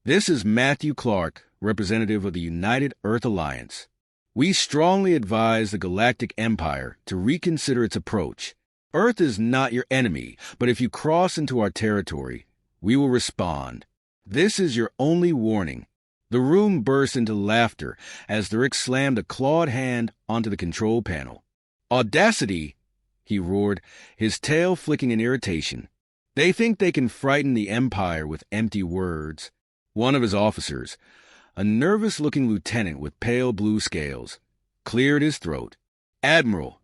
This is Matthew Clark, representative of the United Earth Alliance. We strongly advise the Galactic Empire to reconsider its approach. Earth is not your enemy, but if you cross into our territory, we will respond. This is your only warning. The room burst into laughter as the Rick slammed a clawed hand onto the control panel. Audacity, he roared, his tail flicking in irritation. They think they can frighten the Empire with empty words. One of his officers, a nervous-looking lieutenant with pale blue scales, cleared his throat. Admiral,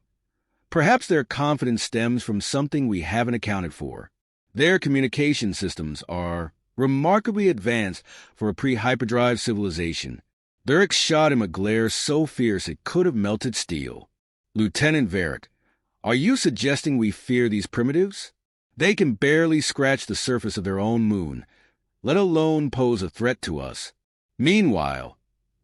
perhaps their confidence stems from something we haven't accounted for. Their communication systems are remarkably advanced for a pre-hyperdrive civilization. Dirk shot him a glare so fierce it could have melted steel. Lieutenant Varick, are you suggesting we fear these primitives? They can barely scratch the surface of their own moon, let alone pose a threat to us. Meanwhile,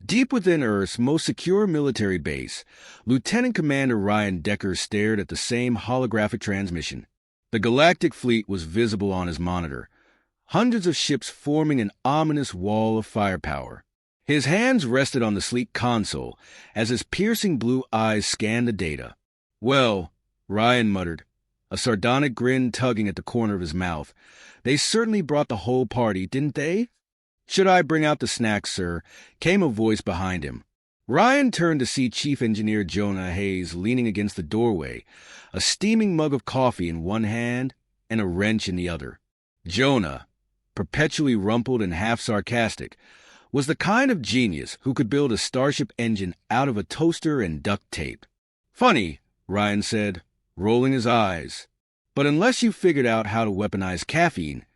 deep within Earth's most secure military base, Lieutenant Commander Ryan Decker stared at the same holographic transmission. The Galactic fleet was visible on his monitor, hundreds of ships forming an ominous wall of firepower. His hands rested on the sleek console as his piercing blue eyes scanned the data. Well, Ryan muttered, a sardonic grin tugging at the corner of his mouth. They certainly brought the whole party, didn't they? Should I bring out the snacks, sir? Came a voice behind him. Ryan turned to see Chief Engineer Jonah Hayes leaning against the doorway, a steaming mug of coffee in one hand and a wrench in the other. Jonah, perpetually rumpled and half sarcastic, was the kind of genius who could build a starship engine out of a toaster and duct tape. Funny, Ryan said, rolling his eyes. But unless you figured out how to weaponize caffeine,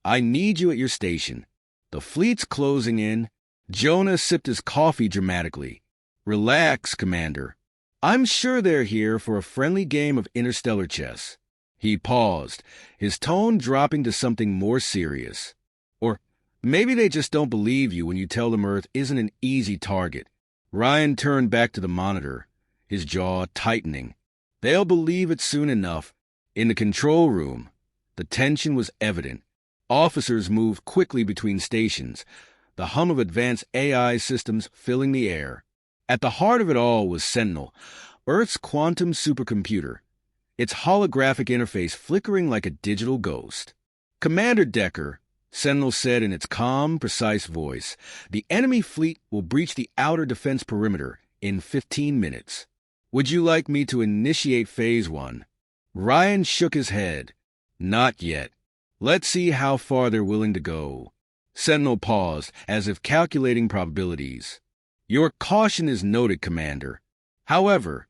I need you at your station. The fleet's closing in. Jonah sipped his coffee dramatically. Relax, Commander. I'm sure they're here for a friendly game of interstellar chess. He paused, his tone dropping to something more serious. Or maybe they just don't believe you when you tell them Earth isn't an easy target. Ryan turned back to the monitor, his jaw tightening. They'll believe it soon enough. In the control room, the tension was evident. Officers moved quickly between stations, the hum of advanced AI systems filling the air. At the heart of it all was Sentinel, Earth's quantum supercomputer, its holographic interface flickering like a digital ghost. Commander Decker, Sentinel said in its calm, precise voice, the enemy fleet will breach the outer defense perimeter in 15 minutes. Would you like me to initiate Phase 1? Ryan shook his head. Not yet. Let's see how far they're willing to go. Sentinel paused, as if calculating probabilities. Your caution is noted, Commander. However,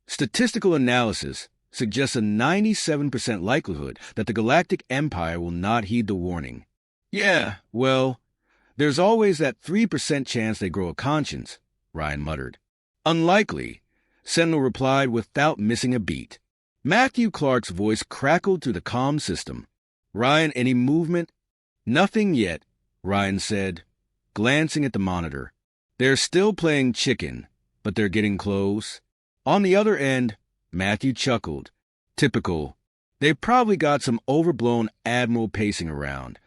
statistical analysis suggests a 97% likelihood that the Galactic Empire will not heed the warning. Yeah, well, there's always that 3% chance they grow a conscience, Ryan muttered. Unlikely, Sentinel replied without missing a beat. Matthew Clark's voice crackled through the comm system. Ryan, any movement? Nothing yet, Ryan said, glancing at the monitor. They're still playing chicken, but they're getting close. On the other end, Matthew chuckled. Typical. They've probably got some overblown admiral pacing around,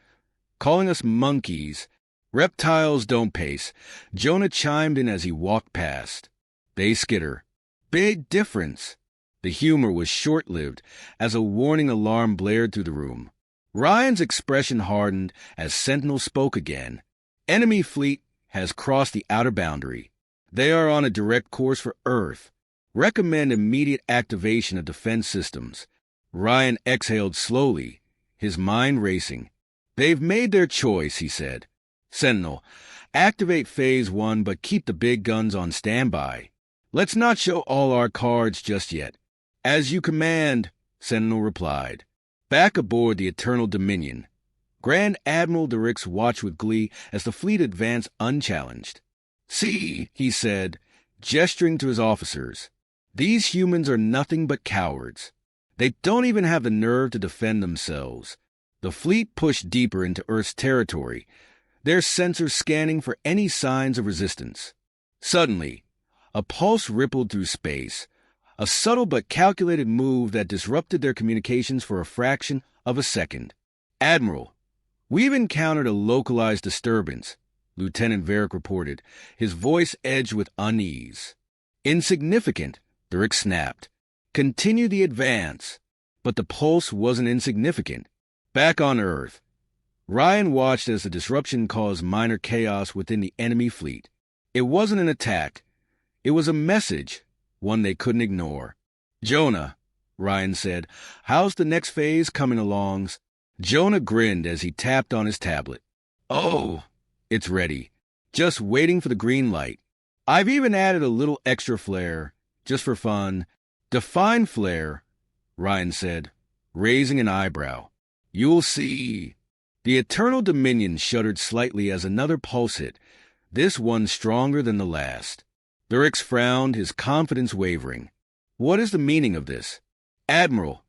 calling us monkeys. Reptiles don't pace, Jonah chimed in as he walked past. They skitter. Big difference. The humor was short-lived as a warning alarm blared through the room. Ryan's expression hardened as Sentinel spoke again. Enemy fleet has crossed the outer boundary. They are on a direct course for Earth. Recommend immediate activation of defense systems. Ryan exhaled slowly, his mind racing. They've made their choice, he said. Sentinel, activate Phase 1 but keep the big guns on standby. Let's not show all our cards just yet. As you command, Sentinel replied. Back aboard the Eternal Dominion. Grand Admiral Derricks watched with glee as the fleet advanced unchallenged. See, he said, gesturing to his officers. These humans are nothing but cowards. They don't even have the nerve to defend themselves. The fleet pushed deeper into Earth's territory, their sensors scanning for any signs of resistance. Suddenly, a pulse rippled through space, a subtle but calculated move that disrupted their communications for a fraction of a second. Admiral, "We've encountered a localized disturbance," Lieutenant Varick reported, his voice edged with unease. "Insignificant," Varick snapped. "Continue the advance." But the pulse wasn't insignificant. Back on Earth, Ryan watched as the disruption caused minor chaos within the enemy fleet. It wasn't an attack. It was a message, one they couldn't ignore. "Jonah," Ryan said, "how's the next phase coming along?" Jonah grinned as he tapped on his tablet. "Oh, it's ready. Just waiting for the green light. I've even added a little extra flair, just for fun." "Define flair," Ryan said, raising an eyebrow. "You'll see." The Eternal Dominion shuddered slightly as another pulse hit, this one stronger than the last. Varick frowned, his confidence wavering. "What is the meaning of this?" "Admiral,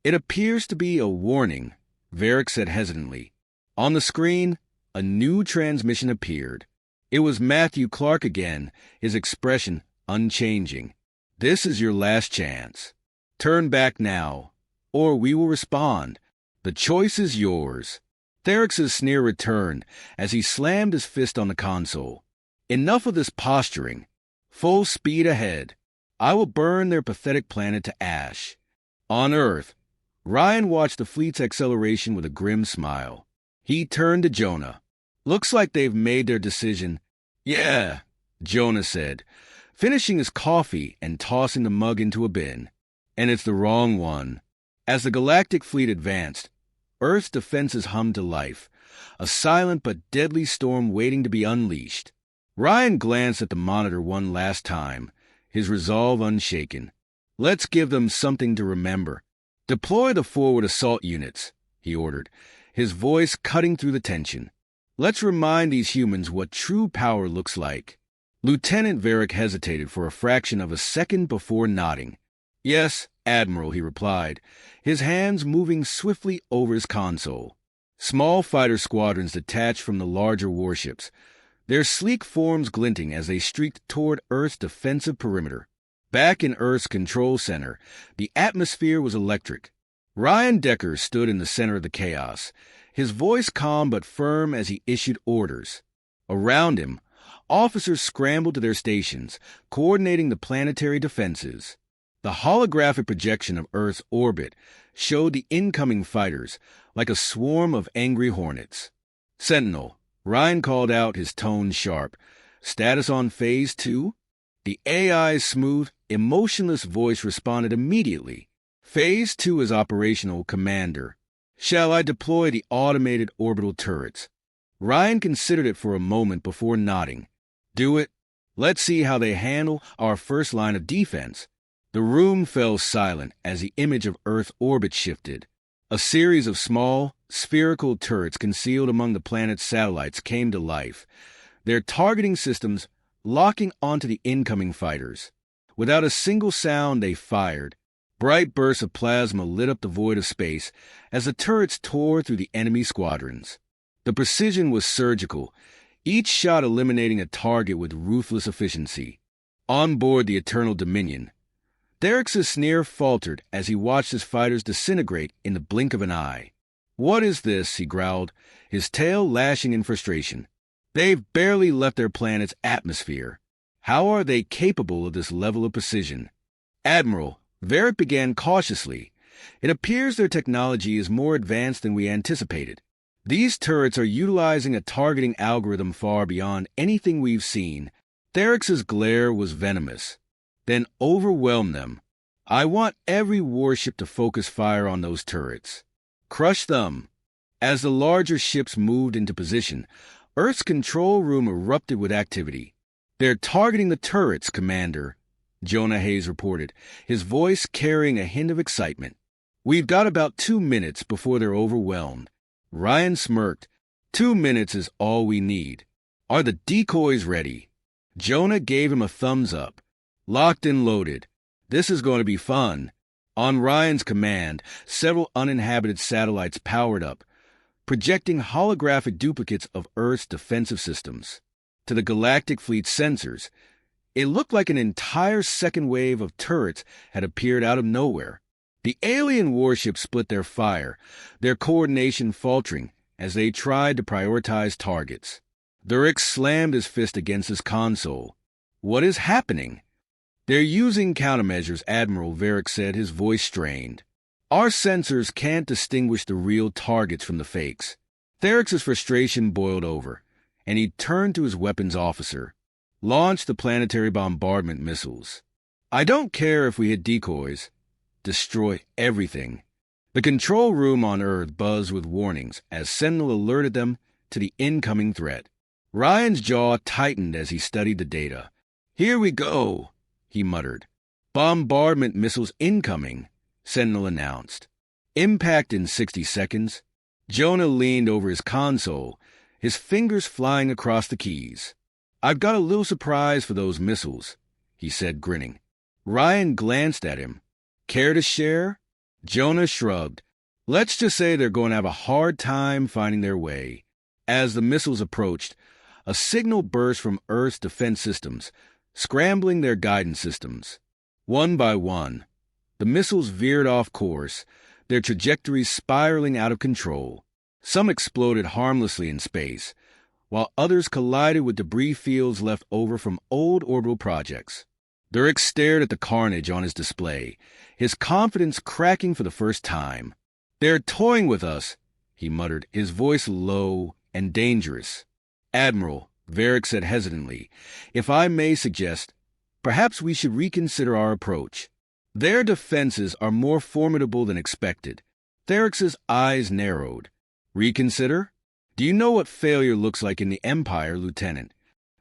it appears to be a warning," Varick said hesitantly. On the screen, a new transmission appeared. It was Matthew Clark again, his expression unchanging. "This is your last chance. Turn back now, or we will respond. The choice is yours." Therick's sneer returned as he slammed his fist on the console. "Enough of this posturing. Full speed ahead. I will burn their pathetic planet to ash." On Earth, Ryan watched the fleet's acceleration with a grim smile. He turned to Jonah. "Looks like they've made their decision." "Yeah," Jonah said, finishing his coffee and tossing the mug into a bin. "And it's the wrong one." As the Galactic fleet advanced, Earth's defenses hummed to life, a silent but deadly storm waiting to be unleashed. Ryan glanced at the monitor one last time, his resolve unshaken. "Let's give them something to remember. Deploy the forward assault units," he ordered, his voice cutting through the tension. "Let's remind these humans what true power looks like." Lieutenant Varick hesitated for a fraction of a second before nodding. "Yes, Admiral," he replied, his hands moving swiftly over his console. Small fighter squadrons detached from the larger warships, their sleek forms glinting as they streaked toward Earth's defensive perimeter. Back in Earth's control center, the atmosphere was electric. Ryan Decker stood in the center of the chaos, his voice calm but firm as he issued orders. Around him, officers scrambled to their stations, coordinating the planetary defenses. The holographic projection of Earth's orbit showed the incoming fighters like a swarm of angry hornets. "Sentinel," Ryan called out, his tone sharp. "Status on Phase 2? The AI's smooth, emotionless voice responded immediately. "Phase 2 is operational, Commander. Shall I deploy the automated orbital turrets?" Ryan considered it for a moment before nodding. "Do it. Let's see how they handle our first line of defense." The room fell silent as the image of Earth's orbit shifted. A series of small, spherical turrets concealed among the planet's satellites came to life, their targeting systems locking onto the incoming fighters. Without a single sound, they fired. Bright bursts of plasma lit up the void of space as the turrets tore through the enemy squadrons. The precision was surgical, each shot eliminating a target with ruthless efficiency. On board the Eternal Dominion, Therick's sneer faltered as he watched his fighters disintegrate in the blink of an eye. "What is this?" he growled, his tail lashing in frustration. "They've barely left their planet's atmosphere. How are they capable of this level of precision?" "Admiral," Varick began cautiously, "it appears their technology is more advanced than we anticipated. These turrets are utilizing a targeting algorithm far beyond anything we've seen." Therick's glare was venomous. "Then overwhelm them. I want every warship to focus fire on those turrets. Crush them." As the larger ships moved into position, Earth's control room erupted with activity. "They're targeting the turrets, Commander," Jonah Hayes reported, his voice carrying a hint of excitement. "We've got about 2 minutes before they're overwhelmed." Ryan smirked. 2 minutes is all we need. "Are the decoys ready?" Jonah gave him a thumbs up. "Locked and loaded. This is going to be fun." On Ryan's command, several uninhabited satellites powered up, projecting holographic duplicates of Earth's defensive systems. To the Galactic fleet's sensors, it looked like an entire second wave of turrets had appeared out of nowhere. The alien warships split their fire, their coordination faltering as they tried to prioritize targets. Thurix slammed his fist against his console. "What is happening?" "They're using countermeasures," Admiral Varick said, his voice strained. "Our sensors can't distinguish the real targets from the fakes." Therix's frustration boiled over, and he turned to his weapons officer. "Launch the planetary bombardment missiles. I don't care if we hit decoys. Destroy everything." The control room on Earth buzzed with warnings as Sentinel alerted them to the incoming threat. Ryan's jaw tightened as he studied the data. "Here we go," he muttered. "Bombardment missiles incoming," Sentinel announced. "Impact in 60 seconds. Jonah leaned over his console, his fingers flying across the keys. "I've got a little surprise for those missiles," he said, grinning. Ryan glanced at him. "Care to share?" Jonah shrugged. "Let's just say they're going to have a hard time finding their way." As the missiles approached, a signal burst from Earth's defense systems, scrambling their guidance systems. One by one, the missiles veered off course, their trajectories spiraling out of control. Some exploded harmlessly in space, while others collided with debris fields left over from old orbital projects. Durick stared at the carnage on his display, his confidence cracking for the first time. "They're toying with us," he muttered, his voice low and dangerous. "Admiral," Varick said hesitantly, "if I may suggest, perhaps we should reconsider our approach. Their defenses are more formidable than expected." Therix's eyes narrowed. "Reconsider? Do you know what failure looks like in the Empire, Lieutenant?"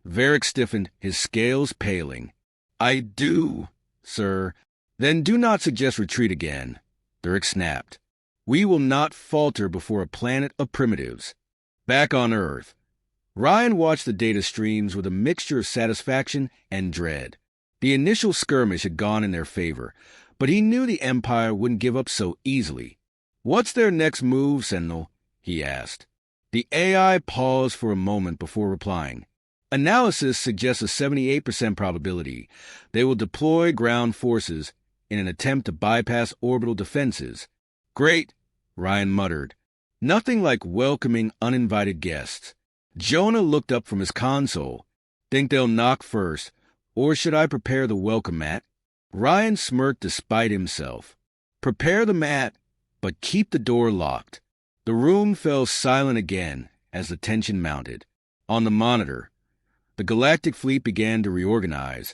Varick stiffened, his scales paling. "I do, sir." "Then do not suggest retreat again," Durick snapped. "We will not falter before a planet of primitives." Back on Earth, Ryan watched the data streams with a mixture of satisfaction and dread. The initial skirmish had gone in their favor, but he knew the Empire wouldn't give up so easily. "What's their next move, Sentinel?" he asked. The AI paused for a moment before replying. "Analysis suggests a 78% probability they will deploy ground forces in an attempt to bypass orbital defenses." "Great," Ryan muttered. "Nothing like welcoming uninvited guests." Jonah looked up from his console. "Think they'll knock first, or should I prepare the welcome mat?" Ryan smirked despite himself. "Prepare the mat, but keep the door locked." The room fell silent again as the tension mounted. On the monitor, the Galactic fleet began to reorganize,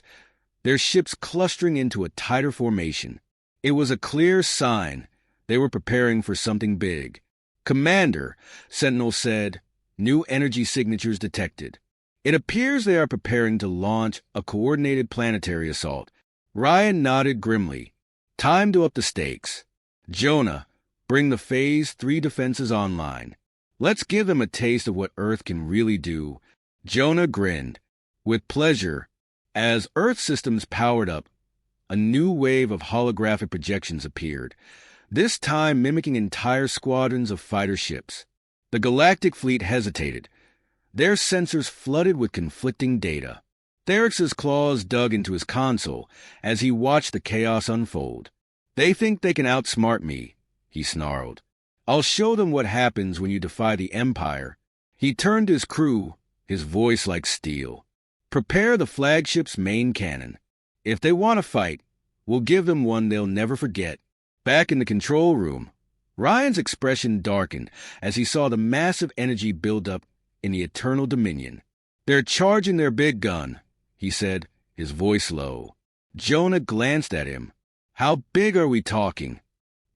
their ships clustering into a tighter formation. It was a clear sign they were preparing for something big. "Commander," Sentinel said, new energy signatures detected. "It appears they are preparing to launch a coordinated planetary assault." Ryan nodded grimly. "Time to up the stakes. Jonah, bring the Phase 3 defenses online. Let's give them a taste of what Earth can really do." Jonah grinned. "With pleasure." As Earth systems powered up, a new wave of holographic projections appeared, this time mimicking entire squadrons of fighter ships. The Galactic fleet hesitated, their sensors flooded with conflicting data. Therix's claws dug into his console as he watched the chaos unfold. "They think they can outsmart me," he snarled. "I'll show them what happens when you defy the Empire." He turned to his crew, his voice like steel. "Prepare the flagship's main cannon. If they want to fight, we'll give them one they'll never forget." Back in the control room, Ryan's expression darkened as he saw the massive energy build up in the Eternal Dominion. "They're charging their big gun," he said, his voice low. Jonah glanced at him. "How big are we talking?"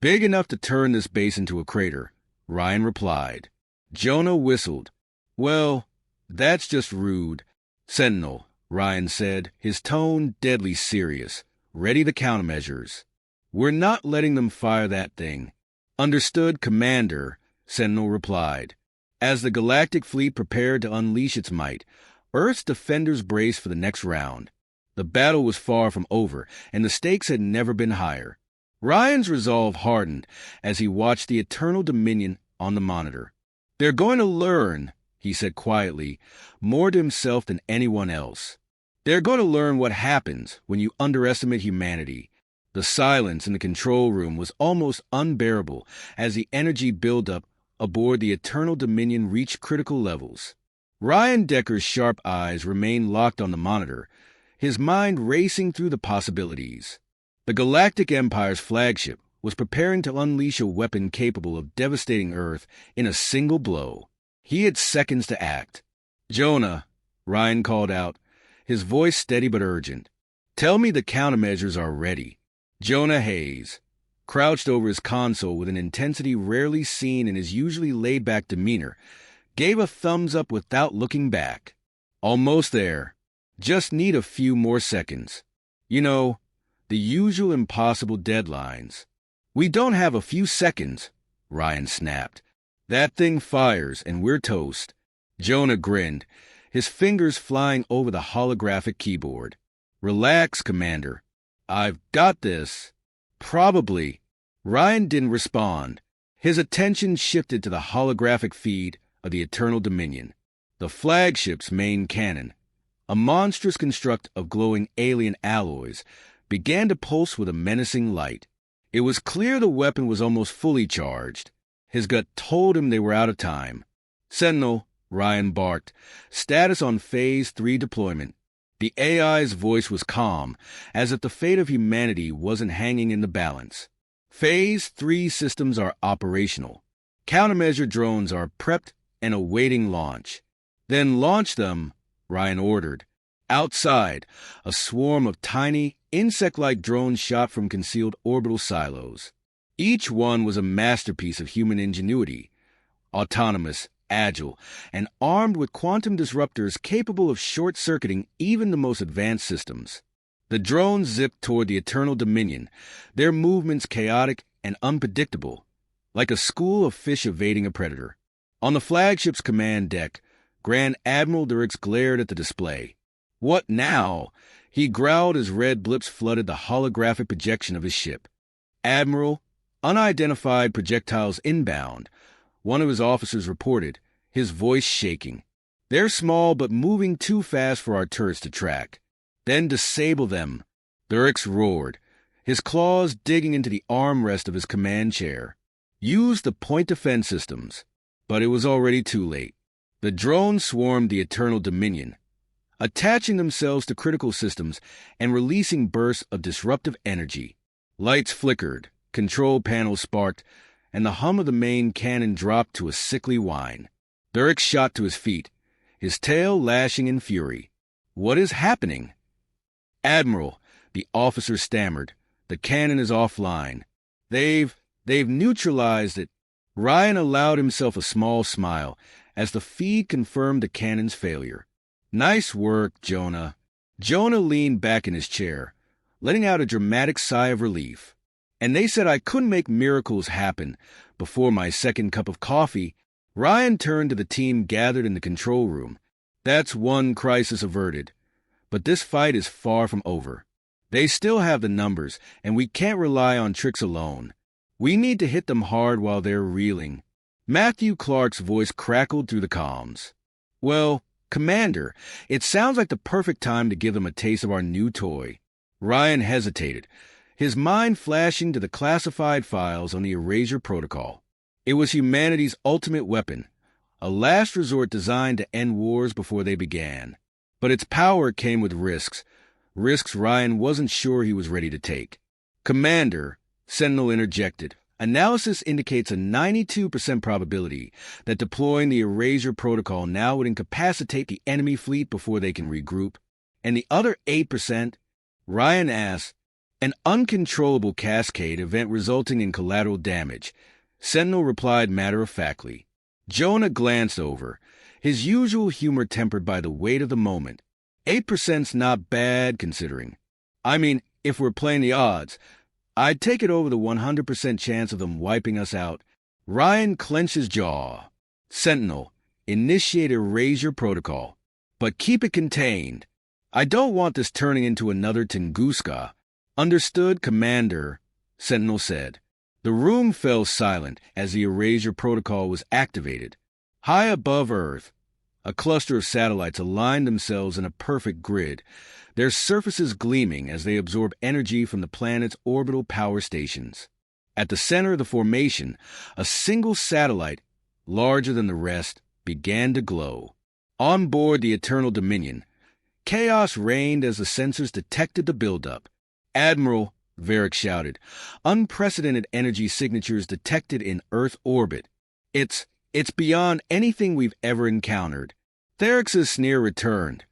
"Big enough to turn this base into a crater," Ryan replied. Jonah whistled. "Well, that's just rude." "Sentinel," Ryan said, his tone deadly serious. "Ready the countermeasures. We're not letting them fire that thing." "Understood, Commander," Sentinel replied. As the Galactic fleet prepared to unleash its might, Earth's defenders braced for the next round. The battle was far from over, and the stakes had never been higher. Ryan's resolve hardened as he watched the Eternal Dominion on the monitor. "They're going to learn," he said quietly, more to himself than anyone else. "They're going to learn what happens when you underestimate humanity." The silence in the control room was almost unbearable as the energy buildup aboard the Eternal Dominion reached critical levels. Ryan Decker's sharp eyes remained locked on the monitor, his mind racing through the possibilities. The Galactic Empire's flagship was preparing to unleash a weapon capable of devastating Earth in a single blow. He had seconds to act. "Jonah," Ryan called out, his voice steady but urgent. "Tell me the countermeasures are ready." Jonah Hayes, crouched over his console with an intensity rarely seen in his usually laid-back demeanor, gave a thumbs up without looking back. "Almost there. Just need a few more seconds. You know, the usual impossible deadlines." "We don't have a few seconds," Ryan snapped. "That thing fires and we're toast." Jonah grinned, his fingers flying over the holographic keyboard. "Relax, Commander. I've got this." "Probably." Ryan didn't respond. His attention shifted to the holographic feed of the Eternal Dominion, the flagship's main cannon. A monstrous construct of glowing alien alloys began to pulse with a menacing light. It was clear the weapon was almost fully charged. His gut told him they were out of time. "Sentinel," Ryan barked. "Status on Phase 3 deployment." The AI's voice was calm, as if the fate of humanity wasn't hanging in the balance. "Phase 3 systems are operational. Countermeasure drones are prepped and awaiting launch." "Then launch them," Ryan ordered. Outside, a swarm of tiny, insect-like drones shot from concealed orbital silos. Each one was a masterpiece of human ingenuity, autonomous, agile, and armed with quantum disruptors capable of short-circuiting even the most advanced systems. The drones zipped toward the Eternal Dominion, their movements chaotic and unpredictable, like a school of fish evading a predator. On the flagship's command deck, Grand Admiral Dirks glared at the display. "What now?" He growled as red blips flooded the holographic projection of his ship. "Admiral, unidentified projectiles inbound," one of his officers reported, his voice shaking. "They're small but moving too fast for our turrets to track." "Then disable them," Dirks roared, his claws digging into the armrest of his command chair. "Use the point defense systems." But it was already too late. The drones swarmed the Eternal Dominion, attaching themselves to critical systems and releasing bursts of disruptive energy. Lights flickered, control panels sparked, and the hum of the main cannon dropped to a sickly whine. Dirks shot to his feet, his tail lashing in fury. "What is happening?" "Admiral," the officer stammered, "the cannon is offline. They've neutralized it." Ryan allowed himself a small smile as the feed confirmed the cannon's failure. "Nice work, Jonah." Jonah leaned back in his chair, letting out a dramatic sigh of relief. "And they said I couldn't make miracles happen." Before my second cup of coffee, Ryan turned to the team gathered in the control room. "That's one crisis averted. But this fight is far from over. They still have the numbers, and we can't rely on tricks alone. We need to hit them hard while they're reeling." Matthew Clark's voice crackled through the comms. "Well, Commander, it sounds like the perfect time to give them a taste of our new toy." Ryan hesitated, his mind flashing to the classified files on the Erasure Protocol. It was humanity's ultimate weapon, a last resort designed to end wars before they began. But its power came with risks Ryan wasn't sure he was ready to take. "Commander," Sentinel interjected, "analysis indicates a 92% probability that deploying the Erasure Protocol now would incapacitate the enemy fleet before they can regroup. And the other 8%?" Ryan asked. "An uncontrollable cascade event resulting in collateral damage," Sentinel replied matter-of-factly. Jonah glanced over, his usual humor tempered by the weight of the moment. 8%'s not bad, considering. I mean, if we're playing the odds, I'd take it over the 100% chance of them wiping us out. Ryan clenched his jaw. "Sentinel, initiate Erasure Protocol, but keep it contained. I don't want this turning into another Tunguska." "Understood, Commander," Sentinel said. The room fell silent as the Erasure Protocol was activated. High above Earth, a cluster of satellites aligned themselves in a perfect grid, their surfaces gleaming as they absorb energy from the planet's orbital power stations. At the center of the formation, a single satellite larger than the rest, began to glow. On board the Eternal Dominion, chaos reigned as the sensors detected the buildup. "Admiral," Varric shouted, "unprecedented energy signatures detected in Earth orbit. It's beyond anything we've ever encountered." Therix's sneer returned,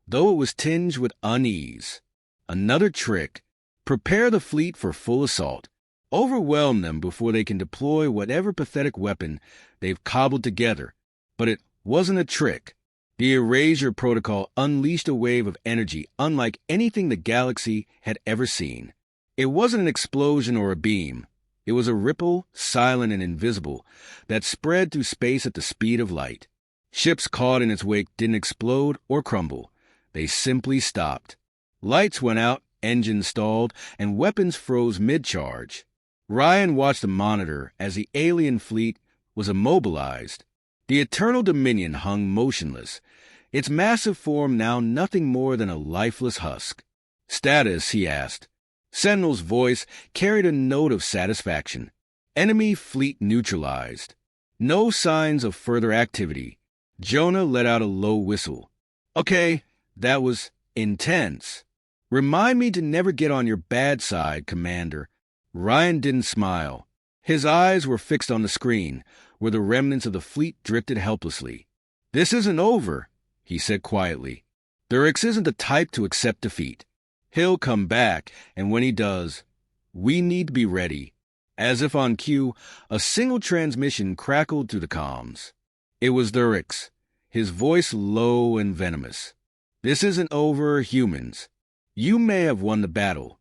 though it was tinged with unease. "Another trick. Prepare the fleet for full assault. Overwhelm them before they can deploy whatever pathetic weapon they've cobbled together." But it wasn't a trick. The Erasure Protocol unleashed a wave of energy unlike anything the galaxy had ever seen. It wasn't an explosion or a beam. It was a ripple, silent and invisible, that spread through space at the speed of light. Ships caught in its wake didn't explode or crumble. They simply stopped. Lights went out, engines stalled, and weapons froze mid-charge. Ryan watched the monitor as the alien fleet was immobilized. The Eternal Dominion hung motionless, its massive form now nothing more than a lifeless husk. "Status?" he asked. Sentinel's voice carried a note of satisfaction. "Enemy fleet neutralized." No signs of further activity. Jonah let out a low whistle. "Okay, that was intense. Remind me to never get on your bad side, Commander." Ryan didn't smile. His eyes were fixed on the screen, where the remnants of the fleet drifted helplessly. "This isn't over," he said quietly. "Therix isn't the type to accept defeat. He'll come back, and when he does, we need to be ready." As if on cue, a single transmission crackled through the comms. It was Therix, his voice low and venomous. "This isn't over, humans. You may have won the battle,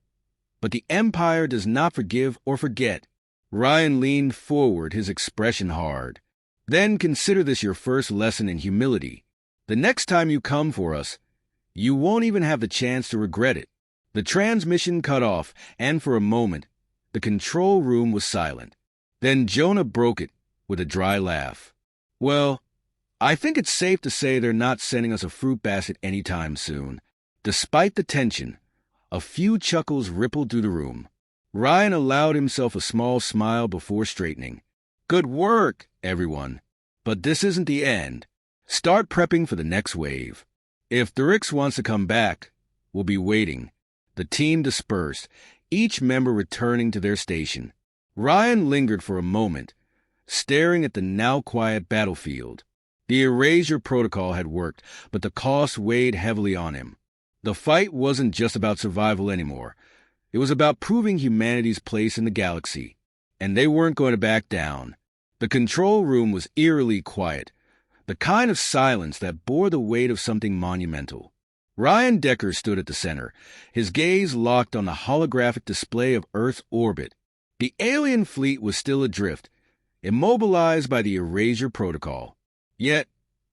but the Empire does not forgive or forget." Ryan leaned forward, his expression hard. "Then consider this your first lesson in humility. The next time you come for us, you won't even have the chance to regret it." The transmission cut off, and for a moment, the control room was silent. Then Jonah broke it with a dry laugh. "Well, I think it's safe to say they're not sending us a fruit basket anytime soon." Despite the tension, a few chuckles rippled through the room. Ryan allowed himself a small smile before straightening. "Good work, everyone. But this isn't the end. Start prepping for the next wave. If Therix wants to come back, we'll be waiting." The team dispersed, each member returning to their station. Ryan lingered for a moment, staring at the now quiet battlefield. The Erasure Protocol had worked, but the cost weighed heavily on him. The fight wasn't just about survival anymore. It was about proving humanity's place in the galaxy, and they weren't going to back down. The control room was eerily quiet, the kind of silence that bore the weight of something monumental. Ryan Decker stood at the center, his gaze locked on the holographic display of Earth's orbit. The alien fleet was still adrift, immobilized by the Erasure Protocol. Yet,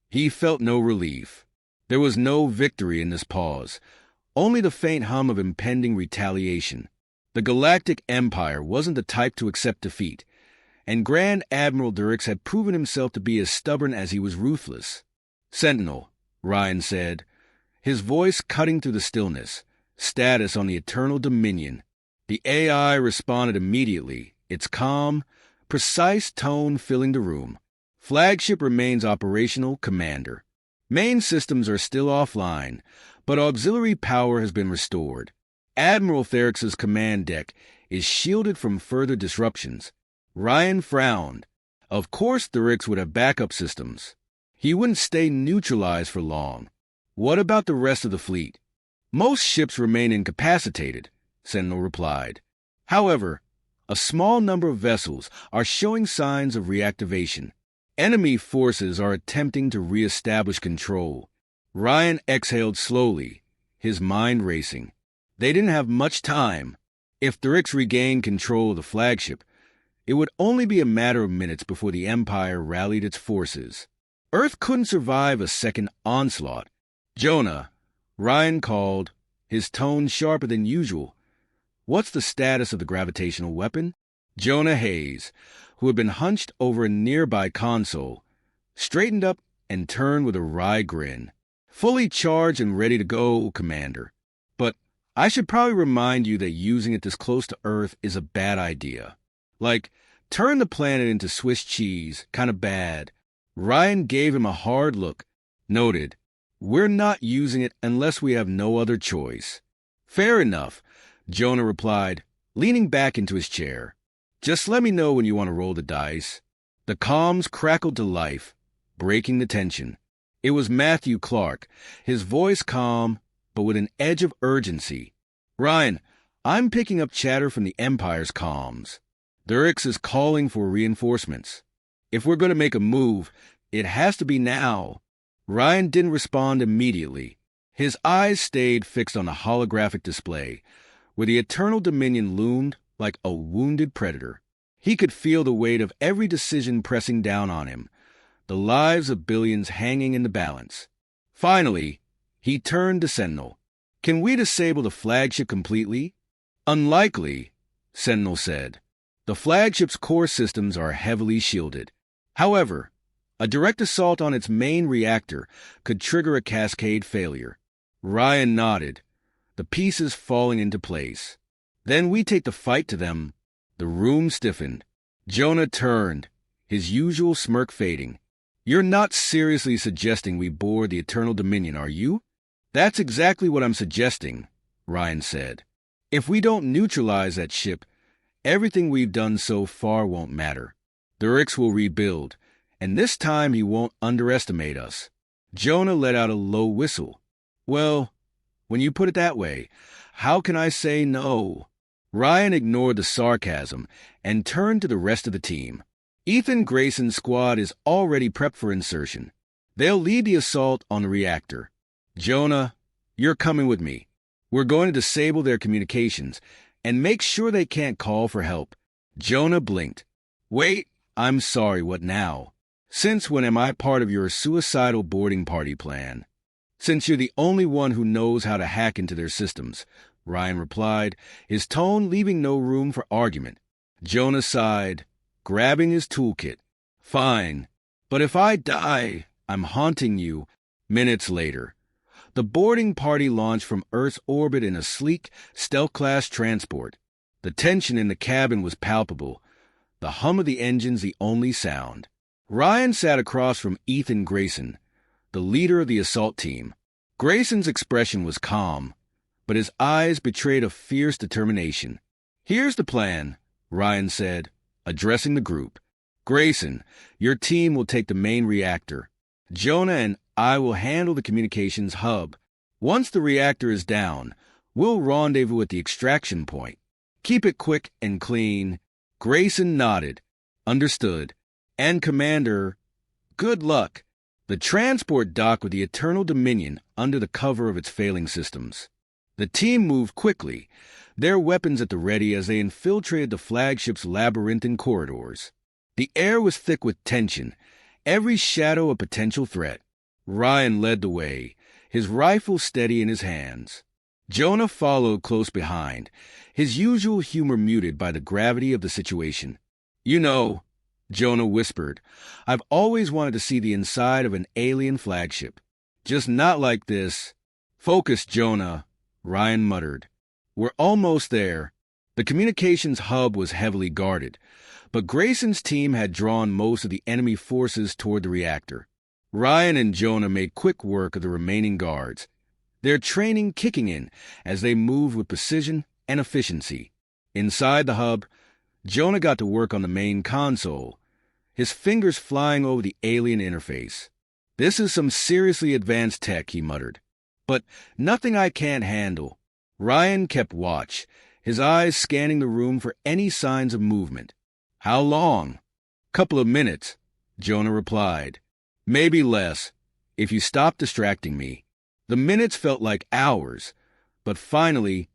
he felt no relief. There was no victory in this pause, only the faint hum of impending retaliation. The Galactic Empire wasn't the type to accept defeat, and Grand Admiral Therix had proven himself to be as stubborn as he was ruthless. "Sentinel," Ryan said, his voice cutting through the stillness. "Status on the Eternal Dominion." The AI responded immediately, its calm, precise tone filling the room. "Flagship remains operational, Commander. Main systems are still offline, but auxiliary power has been restored. Admiral Therix's command deck is shielded from further disruptions." Ryan frowned. Of course Therix would have backup systems. He wouldn't stay neutralized for long. "What about the rest of the fleet?" "Most ships remain incapacitated," Sentinel replied. "However, a small number of vessels are showing signs of reactivation. Enemy forces are attempting to re-establish control." Ryan exhaled slowly, his mind racing. They didn't have much time. If Therix regained control of the flagship, it would only be a matter of minutes before the Empire rallied its forces. Earth couldn't survive a second onslaught. "Jonah," Ryan called, his tone sharper than usual. "What's the status of the gravitational weapon?" Jonah Hayes, who had been hunched over a nearby console, straightened up and turned with a wry grin. "Fully charged and ready to go, Commander. But I should probably remind you that using it this close to Earth is a bad idea. Like, Turn the planet into Swiss cheese, kinda bad. Ryan gave him a hard look. Noted, we're not using it unless we have no other choice. Fair enough, Jonah replied, leaning back into his chair. Just let me know when you want to roll the dice. The comms crackled to life, breaking the tension. It was Matthew Clark, his voice calm, but with an edge of urgency. Ryan, I'm picking up chatter from the Empire's comms. Durix is calling for reinforcements. If we're going to make a move, it has to be now. Ryan didn't respond immediately. His eyes stayed fixed on the holographic display, where the Eternal Dominion loomed like a wounded predator. He could feel the weight of every decision pressing down on him, the lives of billions hanging in the balance. Finally, he turned to Sentinel. Can we disable the flagship completely? Unlikely, Sentinel said. The flagship's core systems are heavily shielded. However, a direct assault on its main reactor could trigger a cascade failure. Ryan nodded, the pieces falling into place. Then we take the fight to them. The room stiffened. Jonah turned, his usual smirk fading. You're not seriously suggesting we board the Eternal Dominion, are you? That's exactly what I'm suggesting, Ryan said. If we don't neutralize that ship, everything we've done so far won't matter. Durix will rebuild, and this time he won't underestimate us. Jonah let out a low whistle. Well, when you put it that way, how can I say no? Ryan ignored the sarcasm and turned to the rest of the team. Ethan Grayson's squad is already prepped for insertion. They'll lead the assault on the reactor. Jonah, you're coming with me. We're going to disable their communications and make sure they can't call for help. Jonah blinked. Wait, I'm sorry, what now? Since when am I part of your suicidal boarding party plan? Since you're the only one who knows how to hack into their systems, Ryan replied, his tone leaving no room for argument. Jonah sighed, grabbing his toolkit. Fine, but if I die, I'm haunting you. Minutes later, the boarding party launched from Earth's orbit in a sleek, stealth-class transport. The tension in the cabin was palpable, the hum of the engines the only sound. Ryan sat across from Ethan Grayson, the leader of the assault team. Grayson's expression was calm, but his eyes betrayed a fierce determination. Here's the plan, Ryan said, addressing the group. Grayson, your team will take the main reactor. Jonah and I will handle the communications hub. Once the reactor is down, we'll rendezvous at the extraction point. Keep it quick and clean. Grayson nodded. Understood. And Commander, good luck. The transport docked with the Eternal Dominion under the cover of its failing systems. The team moved quickly, their weapons at the ready as they infiltrated the flagship's labyrinthine corridors. The air was thick with tension, every shadow a potential threat. Ryan led the way, his rifle steady in his hands. Jonah followed close behind, his usual humor muted by the gravity of the situation. You know, Jonah whispered, I've always wanted to see the inside of an alien flagship. Just not like this. Focus, Jonah, Ryan muttered. We're almost there. The communications hub was heavily guarded, but Grayson's team had drawn most of the enemy forces toward the reactor. Ryan and Jonah made quick work of the remaining guards, their training kicking in as they moved with precision and efficiency. Inside the hub, Jonah got to work on the main console, his fingers flying over the alien interface. This is some seriously advanced tech, he muttered. But nothing I can't handle. Ryan kept watch, his eyes scanning the room for any signs of movement. How long? Couple of minutes, Jonah replied. Maybe less, if you stop distracting me. The minutes felt like hours, but finally,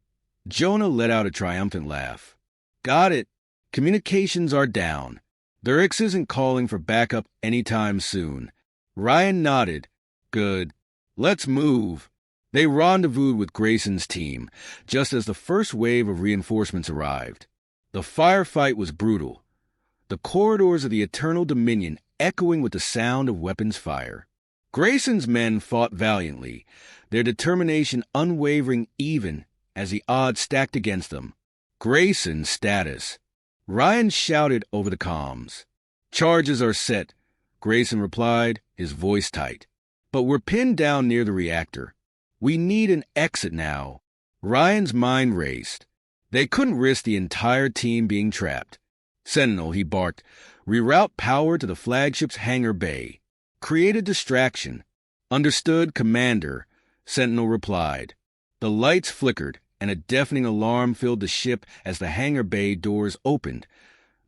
Jonah let out a triumphant laugh. Got it. Communications are down. Durix isn't calling for backup anytime soon. Ryan nodded. Good. Let's move. They rendezvoused with Grayson's team, just as the first wave of reinforcements arrived. The firefight was brutal, the corridors of the Eternal Dominion echoing with the sound of weapons fire. Grayson's men fought valiantly, their determination unwavering even as the odds stacked against them. Grayson's status. Ryan shouted over the comms. "Charges are set," Grayson replied, his voice tight. "But we're pinned down near the reactor. We need an exit now." Ryan's mind raced. They couldn't risk the entire team being trapped. "Sentinel," he barked, "reroute power to the flagship's hangar bay. Create a distraction." "Understood, Commander," Sentinel replied. The lights flickered, and a deafening alarm filled the ship as the hangar bay doors opened,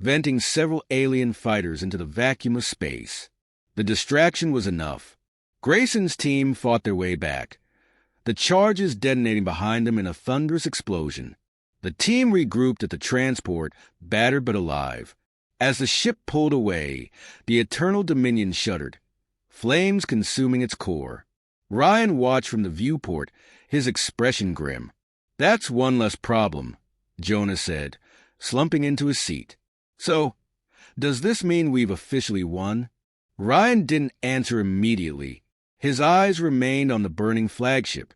venting several alien fighters into the vacuum of space. The distraction was enough. Grayson's team fought their way back, the charges detonating behind them in a thunderous explosion. The team regrouped at the transport, battered but alive. As the ship pulled away, the Eternal Dominion shuddered, flames consuming its core. Ryan watched from the viewport, his expression grim. "That's one less problem," Jonah said, slumping into his seat. "So, does this mean we've officially won?" Ryan didn't answer immediately. His eyes remained on the burning flagship,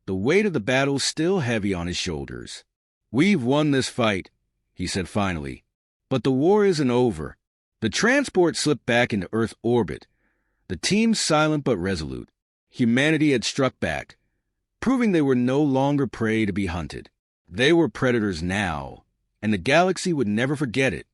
the weight of the battle still heavy on his shoulders. "We've won this fight," he said finally. "But the war isn't over." The transport slipped back into Earth orbit, the team silent but resolute. Humanity had struck back, proving they were no longer prey to be hunted. They were predators now, and the galaxy would never forget it.